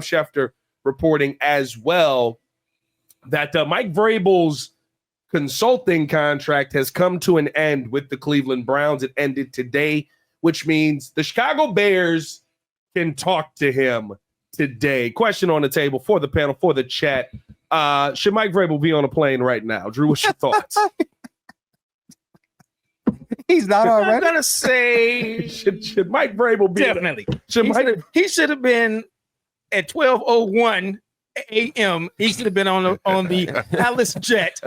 Schefter reporting as well that Mike Vrabel's consulting contract has come to an end with the Cleveland Browns. It ended today, which means the Chicago Bears can talk to him today. Question on the table for the panel, for the chat. Should Mike Vrabel be on a plane right now? Drew, what's your thoughts? He's not already. I'm gonna say should Mike Vrabel be definitely. He should have been at 12:01 a.m. He should have been on the Alice jet.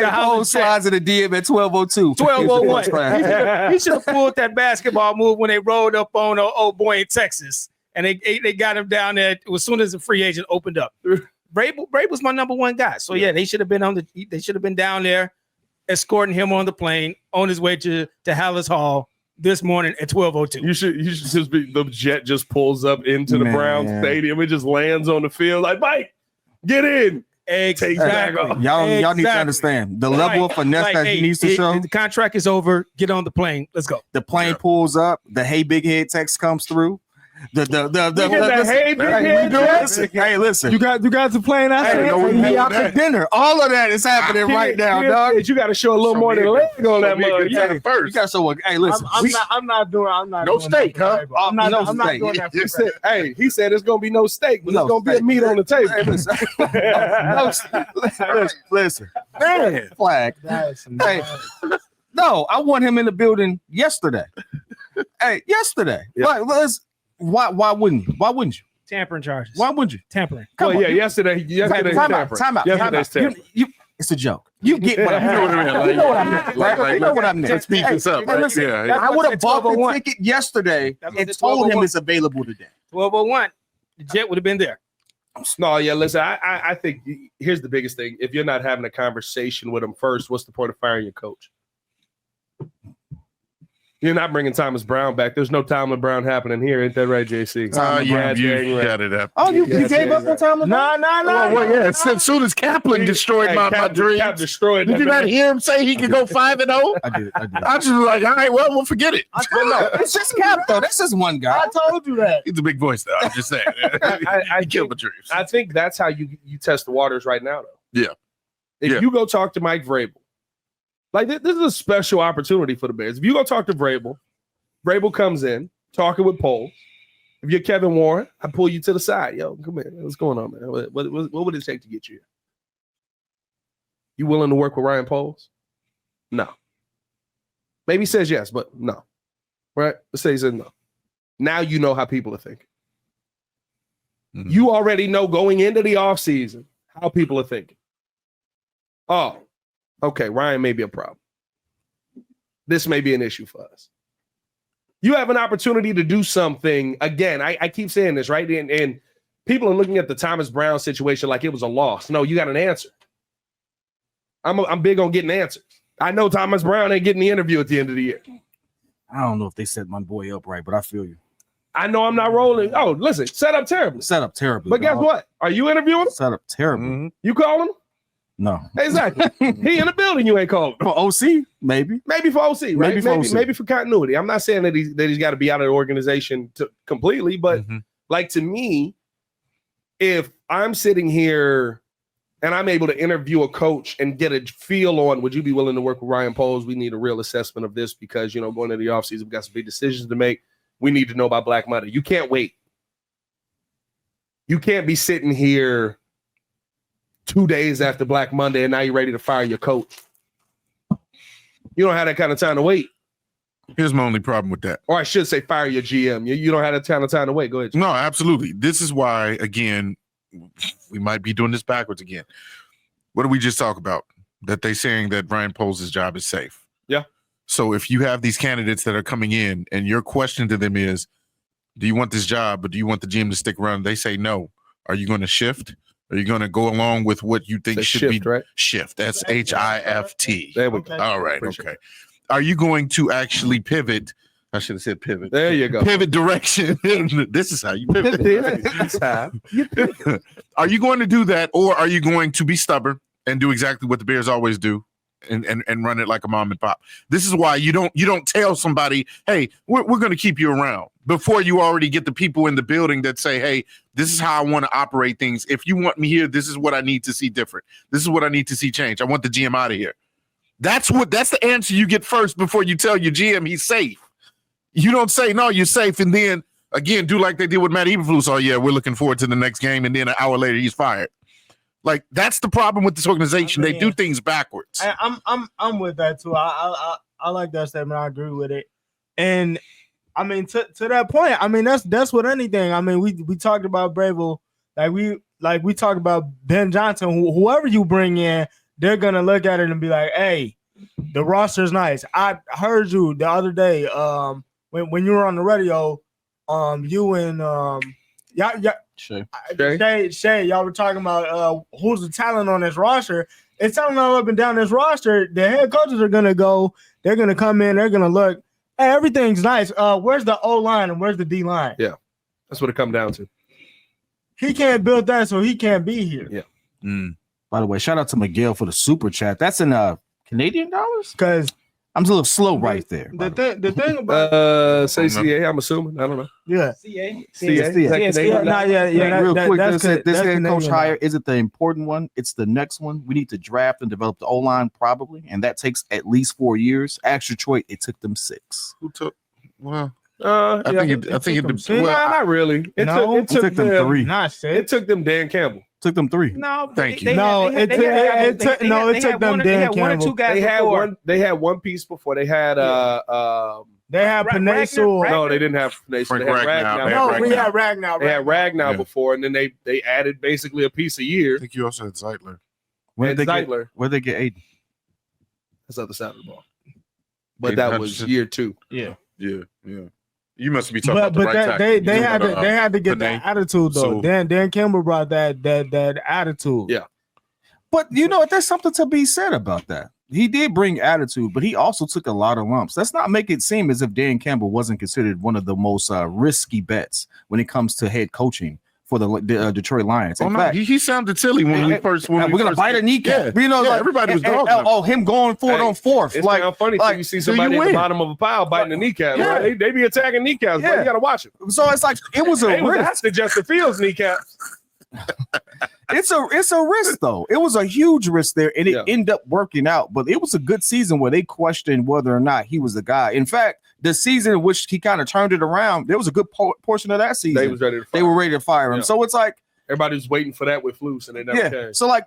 Whole slides of the DM at 12:02. 12:01. He should have pulled that basketball move when they rolled up on old boy in Texas, and they got him down there as soon as the free agent opened up. Vrabel's my number one guy. So yeah, they should have been They should have been down there escorting him on the plane on his way to Hallis Hall this morning at 12:02. You should just be the jet just pulls up into the Browns stadium. It just lands on the field like, Mike, get in. Exactly. Y'all need to understand the level of finesse that he needs to show. The contract is over. Get on the plane. Let's go. The plane pulls up. The "Hey Big Head" text comes through. Hey listen. You got the plane out there. He out to dinner. All of that is happening right now, dog. You got to show a little more than a leg on that mug. You got to show. Hey, listen. I'm not doing no steak, huh? I'm not doing that. Hey, he said it's gonna be no steak, but it's gonna be a meat on the table. Listen, man, flag. Hey, no, I want him in the building yesterday. Hey, yesterday. Like, why wouldn't you? Why wouldn't you? Tampering charges. Why wouldn't you? Tampering. Come on. Yesterday Time out. It's a joke. You get what I mean. You know what I meant. Right? You know what I meant. Let's speed this up. Right? Listen, I would have bought the ticket yesterday and told him it's available today. 12:01. The jet would have been there. No, yeah, listen, I think here's the biggest thing. If you're not having a conversation with him first, what's the point of firing your coach? You're not bringing Thomas Brown back. There's no Thomas Brown happening here. Ain't that right, JC? You got it up. Oh, you gave up on Thomas Brown? No. Well, yeah, as soon as Kaplan destroyed my dreams. Cap destroyed. Did you not hear him say he could go 5-0? I did. I just was like, all right, well, we'll forget it. It's just Cap, though. That's just one guy. I told you that. He's a big voice, though. I'm just saying. I killed my dreams. I think that's how you test the waters right now, though. Yeah. If you go talk to Mike Vrabel, like this is a special opportunity for the Bears. If you go talk to Vrabel comes in talking with Poles. If you're Kevin Warren, I pull you to the side. Yo, come here. What's going on, man? What would it take to get you here? You willing to work with Ryan Poles? No. Maybe he says yes, but no. Right? Let's say he says no. Now you know how people are thinking. Mm-hmm. You already know going into the offseason how people are thinking. Oh, okay, Ryan may be a problem. This may be an issue for us. You have an opportunity to do something. Again, I keep saying this, right? And people are looking at the Thomas Brown situation like it was a loss. No, you got an answer. I'm big on getting answers. I know Thomas Brown ain't getting the interview at the end of the year. I don't know if they set my boy up right, but I feel you. I know I'm not rolling. Oh, listen, set up terribly. But guess what? Are you interviewing him? Set up terribly. Mm-hmm. You calling him? No. Exactly. He in the building, you ain't calling. For OC, maybe. Maybe for OC, right? Maybe for continuity. I'm not saying that he's got to be out of the organization completely, but like to me, if I'm sitting here and I'm able to interview a coach and get a feel on, would you be willing to work with Ryan Poles? We need a real assessment of this because, going into the offseason, we've got some big decisions to make. We need to know about Black Monday. You can't wait. You can't be sitting here 2 days after Black Monday and now you're ready to fire your coach. You don't have that kind of time to wait. Here's my only problem with that. Or I should say fire your GM. You don't have that kind of time to wait. Go ahead. No, absolutely. This is why, again, we might be doing this backwards again. What did we just talk about? That they saying that Ryan Poles' job is safe. Yeah. So if you have these candidates that are coming in and your question to them is, do you want this job, but do you want the GM to stick around? They say no. Are you going to shift? Are you going to go along with what you think should be? Right? Shift. That's HIFT. There we go. All right. Okay. Are you going to actually pivot? I should have said pivot. There you go. Pivot direction. This is how you pivot. Are you going to do that, or are you going to be stubborn and do exactly what the Bears always do and run it like a mom and pop. This is why you don't tell somebody, hey, we're going to keep you around before you already get the people in the building that say, hey, this is how I want to operate things. If you want me here, this is what I need to see different. This is what I need to see change. I want the GM out of here. That's the answer you get first before you tell your GM he's safe. You don't say, no, you're safe, and then again do like they did with Matt Eberflus. Oh yeah, we're looking forward to the next game, and then an hour later he's fired. Like, that's the problem with this organization. They do things backwards. I'm with that too. I like that statement. I agree with it. And I mean, to that point, I mean that's with anything. I mean, we talked about Vrabel, like we talked about Ben Johnson. Whoever you bring in, they're gonna look at it and be like, "Hey, the roster's nice." I heard you the other day, when you were on the radio, you and Shay, y'all were talking about who's the talent on this roster. It's telling all up and down this roster. The head coaches are gonna go. They're gonna come in. They're gonna look. Hey, everything's nice. Where's the O line and where's the D line? Yeah, that's what it comes down to. He can't build that, so he can't be here. Yeah. By the way, shout out to Miguel for the super chat. That's in Canadian dollars? Because I'm a little slow right there. The thing about say CA, I'm assuming. I don't know. yeah. CA. Real quick, this head coach Canadian. hire isn't the important one. It's the next one. We need to draft and develop the O-line probably, and that takes at least 4 years. Ask Detroit, it took them 6. Who took? Well, I think it. Well, not really. It took them 3. Not shit. It took them Dan Campbell. Took them 3. No, Thank you. It took them Dan Campbell. They had one piece before. They had They had Penesul. no, they didn't have Penesul. Frank They had Ragnow. Ragnow. No, we had Ragnow. They had Ragnow Yeah. before, and then they added basically a piece a year. I think you also had Zeitler. Where'd they get Zeitler. Aiden? That's the other side of the ball. But that was year 2. Yeah. You must be talking about the But right that, tackle. they had to get Panay. that attitude though. So- Dan Campbell brought that attitude. Yeah. But you know what? There's something to be said about that. He did bring attitude, but he also took a lot of lumps. Let's not make it seem as if Dan Campbell wasn't considered one of the most risky bets when it comes to head coaching for the Detroit Lions. In fact, he sounded silly when we first. we're gonna bite a kneecap. Yeah. You know, Yeah, like, everybody was and, dogging him. him going for it on 4th. It's Like, like funny like, till you see do somebody you at the win? bottom of a pile biting the kneecap. Yeah. Right? They be attacking kneecaps. Yeah. But you got to watch it. So it's like it was a risk. That's the Justin Fields kneecaps. It's a risk though. It was a huge risk there, and it ended up working out. But it was a good season where they questioned whether or not he was the guy. In fact, the season in which he kind of turned it around, there was a good portion of that season. They were ready to fire him. Yeah. So it's like everybody was waiting for that with Flus, and they never came. So like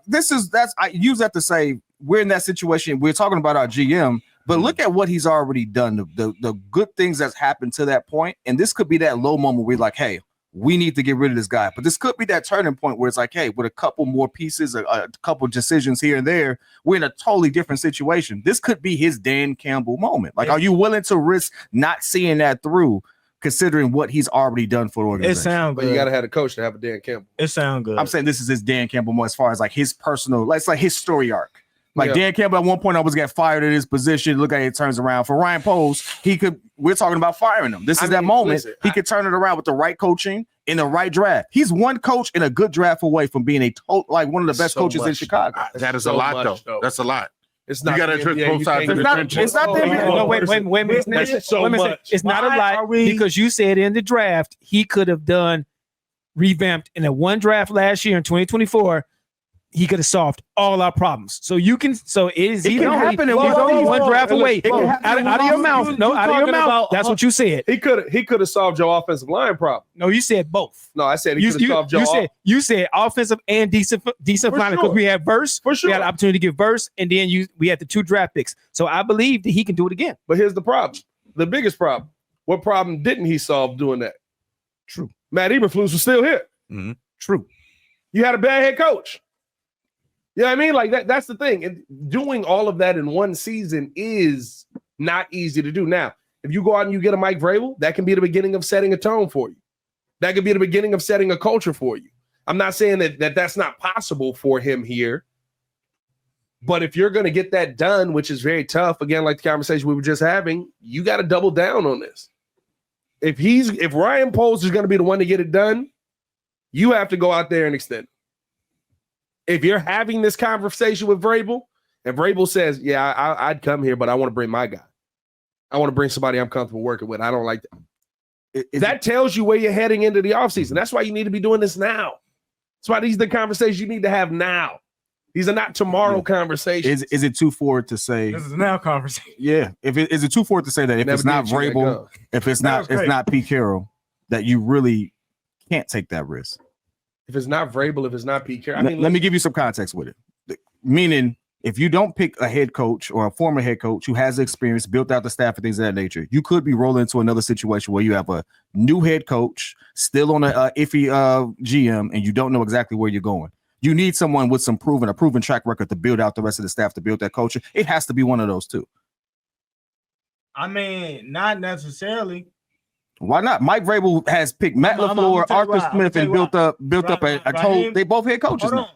I use that to say we're in that situation. We're talking about our GM, but look at what he's already done. The good things that's happened to that point, and this could be that low moment where you're like, hey, we need to get rid of this guy. But this could be that turning point where it's like, hey, with a couple more pieces, a couple decisions here and there, we're in a totally different situation. This could be his Dan Campbell moment. Like, are you willing to risk not seeing that through, considering what he's already done for the organization? It sounds But good. you got to have a coach to have a Dan Campbell. It sounds good. I'm saying this is his Dan Campbell more as far as like his personal, like, it's like his story arc. Like Dan Campbell at one point always got fired at his position. Look at it turns around. For Ryan Poles, we're talking about firing him. This is that moment. He could turn it around with the right coaching in the right draft. He's one coach in a good draft away from being like one of the best coaches in Chicago. That is a lot, though. That's a lot. It's You not got to the address NBA. both You sides can't of the get- trenches. It's not the NBA. No, wait a minute. That's so much. It's not a Why lie are we- because you said in the draft he could have done revamped in a one draft last year in 2024. He could have solved all our problems. So you can. So is he can only happen in one draft away? can happen Out of your mouth. No, out of your mouth. That's what you said. He could have solved your offensive line problem. No, you said both. No, I said he could have solved your You said offensive and decent For line because sure. we had Verse. For sure. We had an opportunity to get Verse, and then we had the 2 draft picks. So I believe that he can do it again. But here's the problem. The biggest problem. What problem didn't he solve doing that? True. Matt Eberflus was still here. Mm-hmm. True. You had a bad head coach. You know what I mean? Like that's the thing. And doing all of that in one season is not easy to do. Now, if you go out and you get a Mike Vrabel, that can be the beginning of setting a tone for you. That could be the beginning of setting a culture for you. I'm not saying that that's not possible for him here. But if you're going to get that done, which is very tough, again, like the conversation we were just having, you got to double down on this. If Ryan Poles is going to be the one to get it done, you have to go out there and extend it. If you're having this conversation with Vrabel If Vrabel says, yeah, I'd come here, but I want to bring my guy. I want to bring somebody I'm comfortable working with. I don't like that. That tells you where you're heading into the offseason. That's why you need to be doing this now. That's why these are the conversations you need to have now. These are not tomorrow conversations. Is it too forward to say This is now conversation. Yeah. Is it too forward to say that if Never it's not did chew that Vrabel, gum. if it's That was great. not Pete Carroll, that you really can't take that risk? If it's not Vrabel, if it's not Pete Carroll, Let me give you some context with it. Meaning, if you don't pick a head coach or a former head coach who has experience, built out the staff and things of that nature, you could be rolling into another situation where you have a new head coach still on a iffy GM, and you don't know exactly where you're going. You need someone with a proven track record to build out the rest of the staff, to build that culture. It has to be one of those two. I mean, not necessarily. Why not? Mike Vrabel has picked Matt LaFleur, Arthur Smith, and built up they both head coaches now.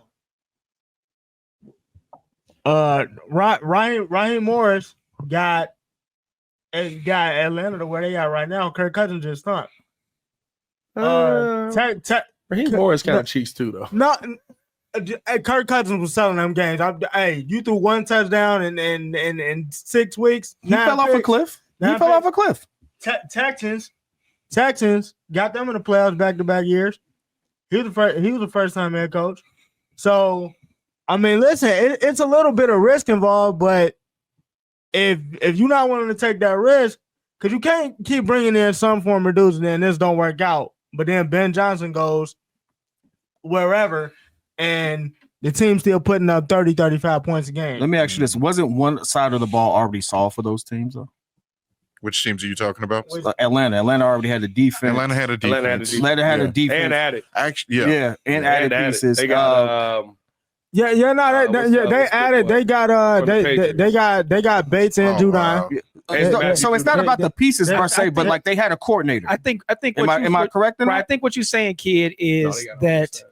Ryan Morris got Atlanta to where they are right now. Kirk Cousins just stumped. Raheem Morris kind of cheats too, though. Kirk Cousins was selling them games. You threw one touchdown in 6 weeks. He fell off a cliff. Texans got them in the playoffs back-to-back years. He was the first time head coach. So, I mean, listen, it's a little bit of risk involved, but if you're not willing to take that risk, because you can't keep bringing in some former dudes and then this don't work out. But then Ben Johnson goes wherever, and the team's still putting up 30, 35 points a game. Let me ask you this. Wasn't one side of the ball already solved for those teams, though? Which teams are you talking about? Atlanta. Atlanta already had the defense. Atlanta had a defense. Atlanta had a defense. And added. Actually, and added pieces. They got they added. They got Bates and Judon. So it's not about the pieces per se, but like they had a coordinator. I think. Am I correct in that? I think what you're saying, kid, is that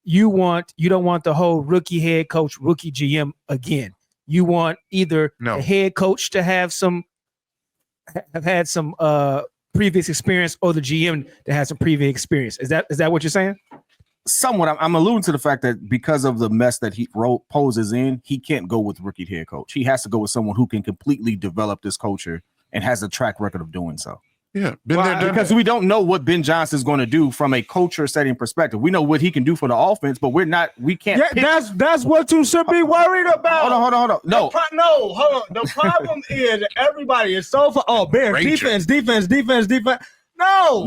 you don't want the whole rookie head coach, rookie GM again. You want either the head coach to have had some previous experience, or the GM to have some previous experience. Is that what you're saying? Somewhat. I'm alluding to the fact that because of the mess that he poses in, he can't go with rookie head coach. He has to go with someone who can completely develop this culture and has a track record of doing so. Yeah, because we don't know what Ben Johnson is going to do from a culture setting perspective. We know what he can do for the offense, but we can't. Yeah, that's what you should be worried about. Hold on. No, hold on. The problem is everybody is so Bears defense. No.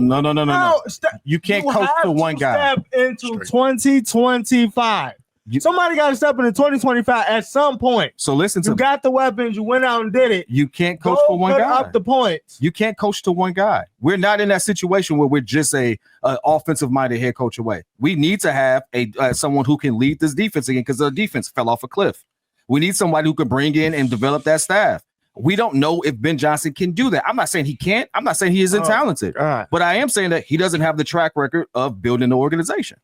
You can't coach to one guy. Step into 2025. Somebody got to step into 2025 at some point. So listen to you. Got the weapons. You went out and did it. You can't coach for one guy. Up the points. You can't coach to one guy. We're not in that situation where we're just a offensive minded head coach away. We need to have someone who can lead this defense again, because the defense fell off a cliff. We need somebody who can bring in and develop that staff. We don't know if Ben Johnson can do that. I'm not saying he can't. I'm not saying he isn't talented. But I am saying that he doesn't have the track record of building the organization.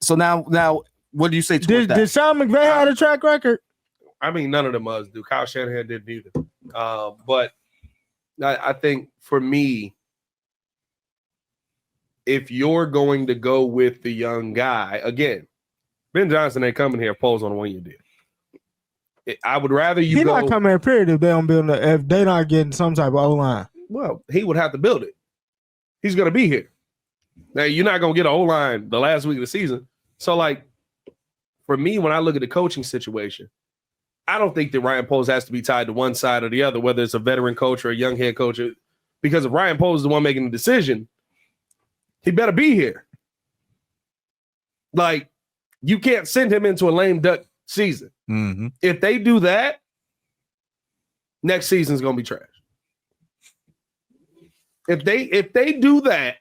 So now. What do you say to that? Did Sean McVay have a track record? I mean, none of them us do. Kyle Shanahan didn't either. But I think for me, if you're going to go with the young guy, again, Ben Johnson ain't coming here posing on a 1-year deal. I would rather you He go. not coming here, period, if they don't build if they not getting some type of O-line. Well, he would have to build it. He's going to be here. Now, you're not going to get an O-line the last week of the season. So, like, for me, when I look at the coaching situation, I don't think that Ryan Poles has to be tied to one side or the other, whether it's a veteran coach or a young head coach. Because if Ryan Poles is the one making the decision, he better be here. Like, you can't send him into a lame duck season. Mm-hmm. If they do that, next season's going to be trash. If they do that,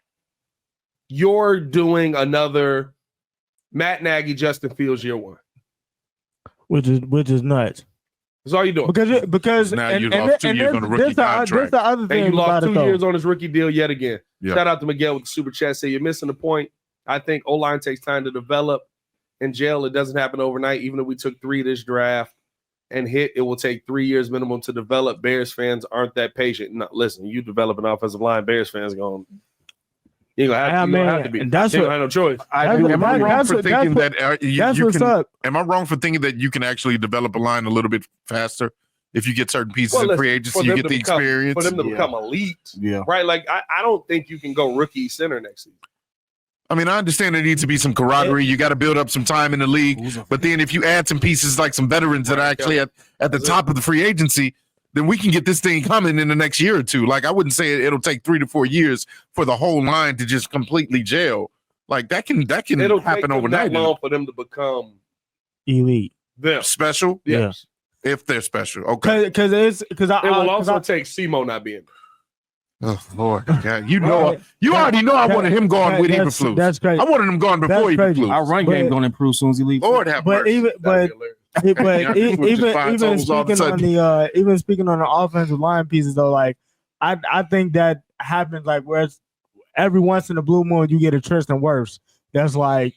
you're doing another Matt Nagy, Justin Fields year one, which is nuts. That's all you're doing. Because now you lost 2 years on a rookie contract. This the other thing. And you lost 2 years on his rookie deal yet again. Yeah. Shout out to Miguel with the super chat. Say you're missing the point. I think O-line takes time to develop. In jail, it doesn't happen overnight. Even if we took 3 this draft and hit, it will take 3 years minimum to develop. Bears fans aren't that patient. No, listen, you develop an offensive line, Bears fans going. You're gonna have to be. and that's You what. don't have no choice. Am I wrong for thinking that That's you what's can? up. Am I wrong for thinking that you can actually develop a line a little bit faster if you get certain pieces in free agency? for You them get to the become- experience. for them to become elite, Yeah. right? Like I don't think you can go rookie center next season. I mean, I understand there needs to be some camaraderie. You got to build up some time in the league. But then if you add some pieces like some veterans that are actually at the top of the free agency, then we can get this thing coming in the next year or two. Like I wouldn't say it'll take 3 to 4 years for the whole line to just completely gel. Like that can It'll happen take them overnight. that long for them to become Elite. them. Special, Yes. if they're special. Okay. Because It will also take Simo not being there. Oh Lord, yeah, you already know I wanted him gone with Eberflus. That's crazy. I wanted him gone before That's crazy. Our Eberflus. run game going to improve as soon as he leaves. Lord have But mercy. even That'd be hilarious. even speaking on the offensive line pieces though, like I think that happens like where it's every once in a blue moon you get a Tristan Wirfs that's like,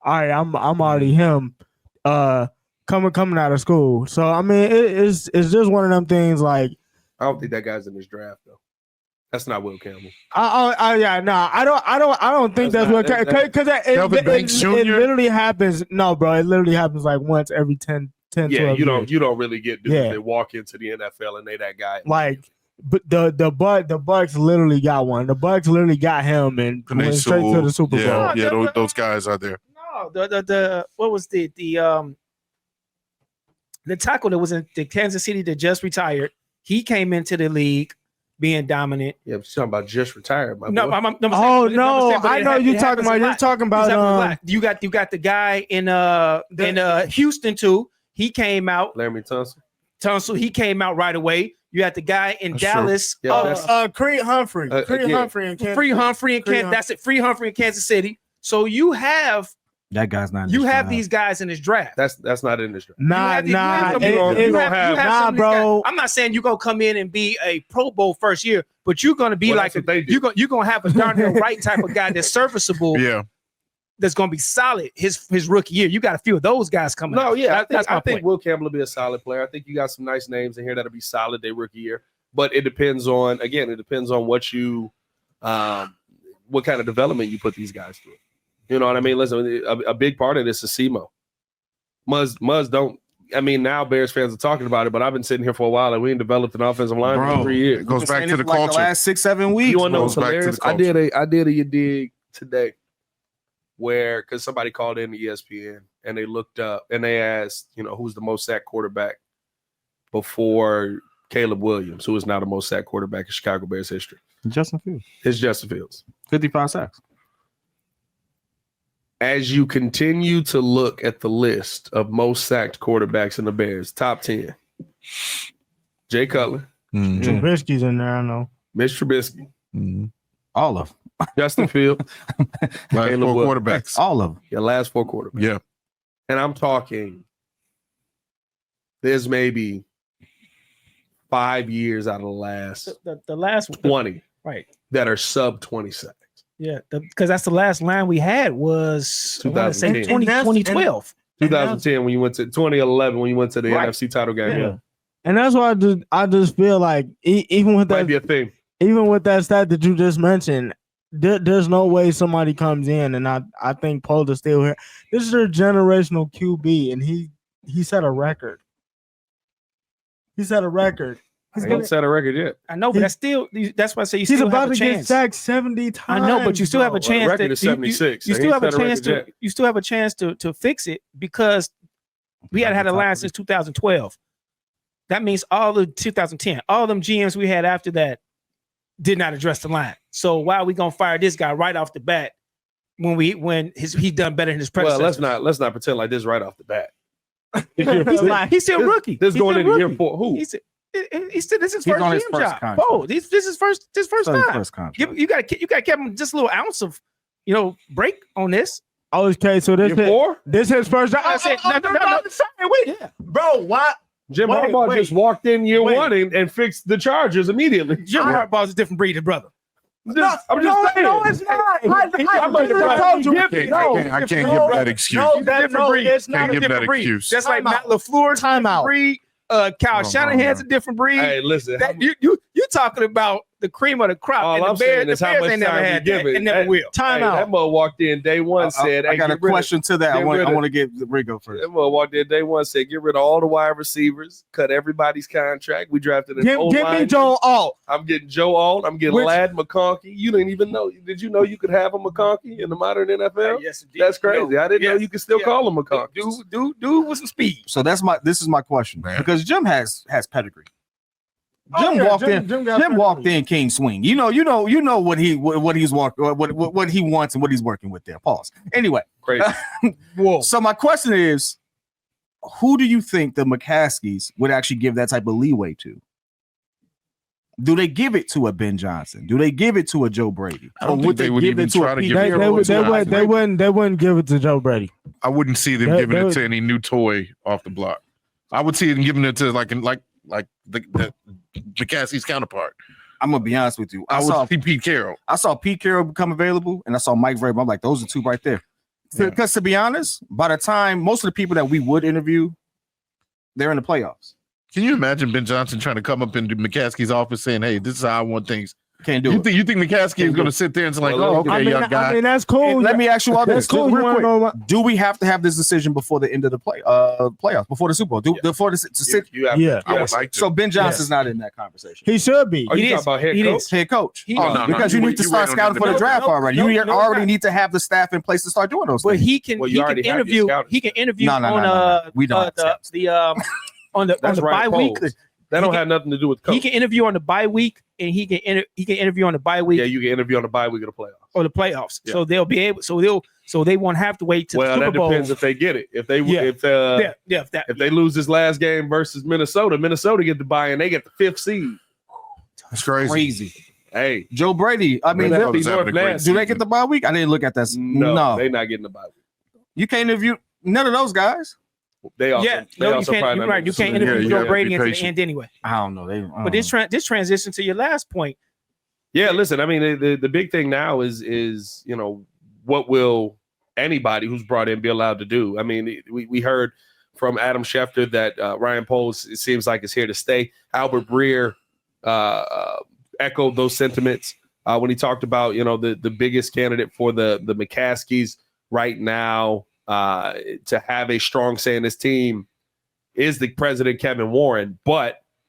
all right, I'm already him coming out of school. So I mean it's just one of them things like I don't think that guy's in this draft though. That's not Will Campbell. I don't think that's what because Kelvin Banks Jr.? it literally happens. No, bro, it literally happens like once every 10 Yeah, 12 you years. don't really get dudes Yeah. that walk into the NFL and they that guy. Like, but the Bucks literally got one. The Bucks literally got him and Penei went straight to Sewell. the Super Bowl. Yeah, those guys are there. No, the what was the tackle that was in the Kansas City that just retired? He came into the league being dominant. Yeah, but you're talking about just retired, my No, boy. Oh no, I know you're talking about. You're talking about. You got the guy in Houston too. He came out. Laramie Tunsil. Tunsil. He came out right away. You had the guy in That's Dallas. true. Yeah, Creed Humphrey. Creed yeah. Humphrey and Free Humphrey in Kansas. That's it. Free Humphrey in Kansas City. So you have That guy's not. in this draft. these guys in this draft. That's not in this draft. Nah, You have some of these bro. guys. I'm not saying you're gonna come in and be a Pro Bowl first year, but you're gonna be Well, like that's what they do. you're gonna have a Darnell Wright type of guy that's serviceable, Yeah, that's gonna be solid his rookie year. You got a few of those guys coming. No, up. yeah, That's my I think point. Will Campbell will be a solid player. I think you got some nice names in here that'll be solid their rookie year. But it depends on what you what kind of development you put these guys through. You know what I mean? Listen, a big part of this is SEMO. Muzz don't. I mean, now Bears fans are talking about it, but I've been sitting here for a while and we ain't developed an offensive line Bro, for 3 years. it goes Been back saying to it the for like culture. the last 6-7 weeks. You want to know Goes what's back to the hilarious? culture. I did a dig today where because somebody called in the ESPN and they looked up and they asked, who's the most sacked quarterback before Caleb Williams, who is now the most sacked quarterback in Chicago Bears history. Justin Fields, It's Justin Fields. 55 sacks. As you continue to look at the list of most sacked quarterbacks in the Bears, top 10, Jay Cutler, Mhm. Trubisky's in there. I know. Mitch Trubisky, Mhm. All of them. Justin Fields, Last Caleb four Williams. quarterbacks. All of them. your last 4 quarterbacks. Yeah, And I'm talking, there's maybe 5 years out of the last The last one, 20 right? that are sub 20 sacks. Yeah, because that's the last line we had was 2010. 2012. 2010 when you went to 2011 when you went to the Right. NFC title game. Yeah. And that's why I just feel like even with Might that be a thing. stat that you just mentioned, there's no way somebody comes in and I think Poe is still here. This is a generational QB and he set a record. He set a record. He ain't set a record yet. I know, but that's why I say you He's still about have a to get chance. sacked 70 times. I know, but you still have a Well, chance. the record to- is 76. You so still he have a ain't set chance record to. You still have a chance to fix it because we had a line since 2012. That means all the 2010, all them GMs we had after that did not address the line. So why are we gonna fire this guy right off the bat when he's done better than his yet. Well, predecessor? let's not pretend like this right off the bat. He's still rookie. This He's going still into year rookie. 4. Who? He's still this is He's first on his GM first job. contract. Oh, this is his first time. First contract. You got to give him just a little ounce of break on this. Okay, so Year 4? this his first job. I said, no. Wait, Yeah. bro, what? Jim Wait, Harbaugh wait. just walked in year Wait. 1 and fixed the Chargers immediately. Jim Harbaugh's a different breed, his brother. I'm just saying. No, it's not. I'm like, I can't give that excuse. It's Can't not. give that different breed. excuse. Just like Time Matt out. LaFleur's a Time different out. breed. Kyle Oh, Shanahan's a different breed. Hey, listen. That you talking about the cream of the crop. All and I'm the Bears, saying is the how Bears much ain't never time we had give that. it. And never Hey, will. Time Hey, out. that mother walked in day one, said, I got a question to that. I get rid of- want to get Rigo first. That mother walked in day one, said, get rid of all the wide receivers, cut everybody's contract. We drafted an Give me Joe Alt. I'm getting Joe Alt. I'm getting Which- Lad McConkey. You didn't even know. Did you know you could have a McConkey in the modern NFL? Yes, indeed. That's crazy. I didn't know you could still call him McConkey. Dude with some speed. So this is my question, Man. because Jim has pedigree. Oh, Jim yeah, walked in. Jim got Jim walked pedigree. in king swing. You know what he's what he wants and what he's working with there. Pause. Anyway, Crazy. Whoa. so my question is, who do you think the McCaskies would actually give that type of leeway to? Do they give it to a Ben Johnson? Do they give it to a Joe Brady? I don't Or think they would even try to Pete give it Carroll? They wouldn't give it to Joe Brady. I wouldn't see them That- giving that it was- to any new toy off the block. I would see them giving it to like the McCaskey's counterpart. I'm gonna be honest with you. I would see Pete Carroll. I saw Pete Carroll become available, and I saw Mike Vrabel. I'm like, those are two right there. Yeah. Because to be honest, by the time most of the people that we would interview, they're in the playoffs. Can you imagine Ben Johnson trying to come up into McCaskey's office saying, "Hey, this is how I want things"? Can't do You it. think McCaskey is going to sit there and say, like, Well, "Oh, okay, young guy"? I mean, that's cool. And let me ask you all That's this. cool. Real You wanna quick. know what? Do we have to have this decision before the end of the playoffs, before the Super Bowl? Before the to sit? You have, Yeah. I would like to. So Ben Johnson's not in that conversation. He should be. Are you He talking is. about head He coach? is. Head coach. He- Oh, no, because you you wait- need to you start wait on scouting the for the development. draft already. You no, already need to have the staff in place to start doing those But things. he can Well, you he already can have your interview. scouting. He can interview No. on We don't have scouts. on the That's bye right. week. That don't He have nothing to do with coach. He can interview on the bye week, and he can interview on the bye week Yeah, you can interview on the bye week of the playoffs. or the playoffs. Yeah. So they'll be able. So they won't have to wait to Well, the Super that Bowl. depends if they get it. If they Yeah. if they lose this last game versus Minnesota get the bye and they get the 5th seed. It's crazy. Crazy. Hey, Joe Brady. I mean, Minnesota's North having a great Nasty. do they get the bye week? I didn't look at that. no, they're not getting the bye week. You can't interview none of those guys. They also, Yeah, they no, you also can't. probably You're not right. You gonna can't do interview you Joe gotta Brady be until the patient. end anyway. I don't know. But this transition to your last point. Yeah, listen, I mean, the big thing now is what will anybody who's brought in be allowed to do? I mean, we heard from Adam Schefter that Ryan Poles, it seems like, is here to stay. Albert Breer echoed those sentiments when he talked about, the biggest candidate for the McCaskies right now to have a strong say in this team is the president, Kevin Warren. But